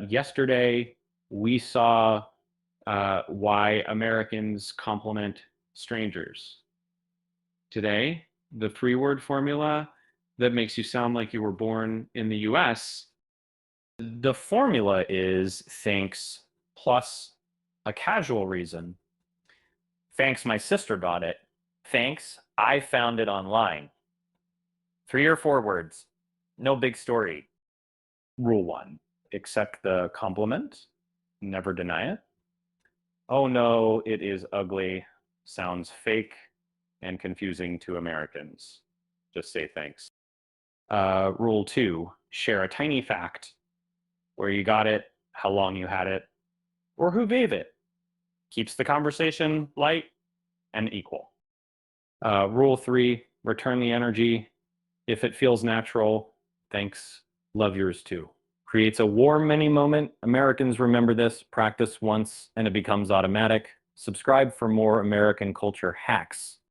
Yesterday, we saw why Americans compliment strangers. Today, the three-word formula that makes you sound like you were born in the US. The formula is thanks plus a casual reason. Thanks, my sister got it. Thanks, I found it online. 3 or 4 words. No big story. Rule one, accept the compliment. Never deny it. Oh no, it is ugly. Sounds fake and confusing to Americans. Just say thanks. Rule two, share a tiny fact, where you got it, how long you had it, or who gave it. Keeps the conversation light and equal. Rule three, return the energy. If it feels natural, thanks. Love yours too. Creates a warm many moment. Americans remember this, practice once, and it becomes automatic. Subscribe for more American culture hacks.